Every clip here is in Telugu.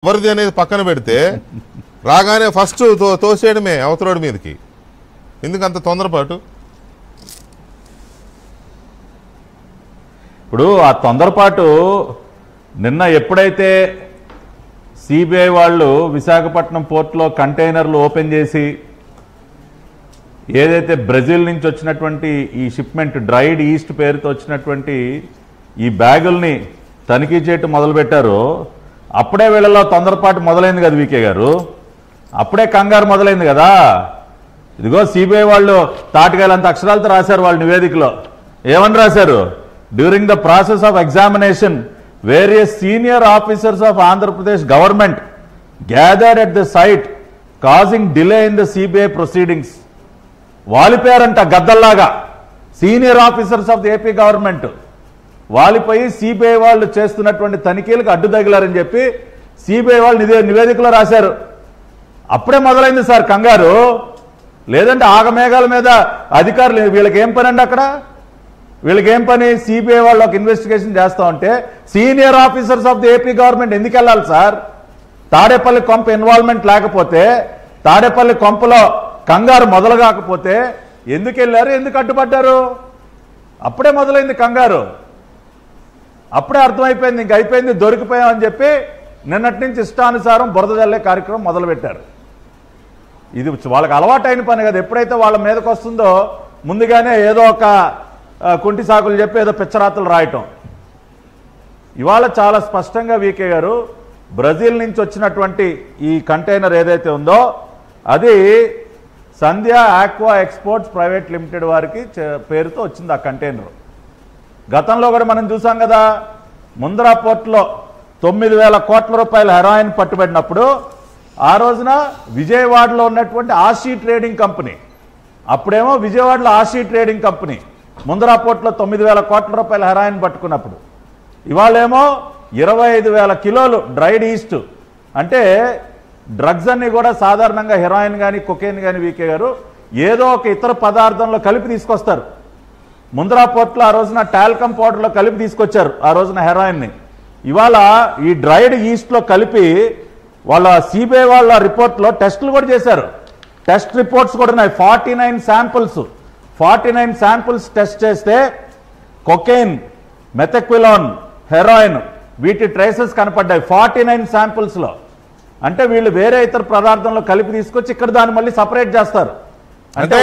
ఎవరిది అనేది పక్కన పెడితే రాగానే ఫస్ట్ తోసేయడమే అవతరోడి మీదకి. ఎందుకు అంత తొందరపాటు? ఇప్పుడు ఆ తొందరపాటు నిన్న ఎప్పుడైతే సిబిఐ వాళ్ళు విశాఖపట్నం పోర్టులో కంటైనర్లు ఓపెన్ చేసి ఏదైతే బ్రెజిల్ నుంచి వచ్చినటువంటి ఈ షిప్మెంట్ డ్రైడ్ ఈస్ట్ పేరుతో వచ్చినటువంటి ఈ బ్యాగుల్ని తనిఖీ చేయటం మొదలుపెట్టారో అప్పుడే వీళ్ళలో తొందరపాటు మొదలైంది కదా వికే గారు. అప్పుడే కంగారు మొదలైంది కదా. ఇదిగో సిబిఐ వాళ్ళు తాటికాయలంత అక్షరాలతో రాశారు వాళ్ళ నివేదికలో. ఏమని రాశారు? During the process of examination various senior officers of Andhra Pradesh government gathered at the site causing delay in the CBI proceedings. వాలిపోయారంట గద్దల్లాగా senior officers of the AP government. వాలిపోయి CBI వాళ్ళు చేస్తున్నటువంటి తనిఖీలకు అడ్డు తగిలారని చెప్పి సిబిఐ వాళ్ళు నివేదికలో రాశారు. అప్పుడే మొదలైంది సార్ కంగారు. లేదంటే ఆగమేఘాల మీద అధికారులు వీళ్ళకి ఏం పని అండి? అక్కడ వీళ్ళకి ఏం పని? సిబిఐ వాళ్ళు ఒక ఇన్వెస్టిగేషన్ చేస్తా ఉంటే senior officers of the AP government ఎందుకు వెళ్ళాలి సార్? తాడేపల్లి కొంప ఇన్వాల్వ్మెంట్ లేకపోతే, తాడేపల్లి కొంపలో కంగారు మొదలు కాకపోతే ఎందుకు వెళ్ళారు? ఎందుకు అడ్డుపడ్డారు? అప్పుడే మొదలైంది కంగారు. అప్పుడే అర్థమైపోయింది, ఇంక అయిపోయింది, దొరికిపోయామని చెప్పి నిన్నటి నుంచి ఇష్టానుసారం బురద జల్లే కార్యక్రమం మొదలుపెట్టారు. ఇది వాళ్ళకి అలవాటైన పని కదా. ఎప్పుడైతే వాళ్ళ మీదకి వస్తుందో ముందుగానే ఏదో ఒక కుంటి సాకులు చెప్పి ఏదో పిచ్చరాతలు రాయటం. ఇవాళ చాలా స్పష్టంగా వీకే గారు బ్రెజిల్ నుంచి వచ్చినటువంటి ఈ కంటైనర్ ఏదైతే ఉందో అది సంధ్య ఆక్వా ఎక్స్పోర్ట్స్ ప్రైవేట్ లిమిటెడ్ వారికి పేరుతో వచ్చింది ఆ కంటైనర్. గతంలో కూడా మనం చూసాం కదా, ముంద్రా పోర్టులో 9,000 కోట్ల రూపాయల హెరాయిన్ పట్టుబడినప్పుడు ఆ రోజున విజయవాడలో ఉన్నటువంటి ఆషీ ట్రేడింగ్ కంపెనీ, అప్పుడేమో విజయవాడలో ఆషీ ట్రేడింగ్ కంపెనీ ముంద్రా పోర్టులో 9,000 కోట్ల రూపాయల హెరాయిన్ పట్టుకున్నప్పుడు, ఇవాళేమో 25,000 కిలోలు డ్రైడ్ ఈస్ట్. అంటే డ్రగ్స్ అన్ని కూడా సాధారణంగా హెరాయిన్ కానీ కొకైన్ కానీ వీకే గారు ఏదో ఒక ఇతర పదార్థంలో కలిపి తీసుకొస్తారు. ముంద్రా పోర్టులో ఆ రోజున టాల్కమ్ పౌడర్లో కలిపి తీసుకొచ్చారు ఆ రోజున హెరాయిన్ని. ఇవాళ ఈ డ్రైడ్ ఈస్ట్లో కలిపి వాళ్ళ సిబిఐ వాళ్ళ రిపోర్ట్లో టెస్టులు కూడా చేశారు. టెస్ట్ రిపోర్ట్స్ కూడా ఉన్నాయి. 49 శాంపుల్స్ టెస్ట్ చేస్తే కొకైన్, మెథక్విలాన్, హెరాయిన్ వీటి ట్రేసెస్ కనపడ్డాయి 49 శాంపుల్స్లో. అంటే వీళ్ళు వేరే ఇతర పదార్థంలో కలిపి తీసుకొచ్చి ఇక్కడ దాన్ని మళ్ళీ సపరేట్ చేస్తారు. అంటే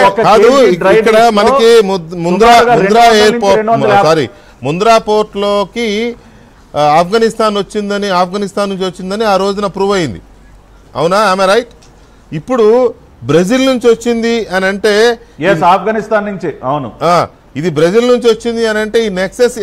ఇక్కడ మనకి ముంద్రా పోర్ట్ లోకి ఆఫ్ఘనిస్తాన్ నుంచి వచ్చిందని ఆ రోజున ప్రూవ్ అయింది. అవునా? ఆమె రైట్? ఇప్పుడు బ్రెజిల్ నుంచి వచ్చింది అని అంటే ఆఫ్ఘనిస్తాన్ నుంచి, అవును, ఇది బ్రెజిల్ నుంచి వచ్చింది అని అంటే ఈ నెక్సెస్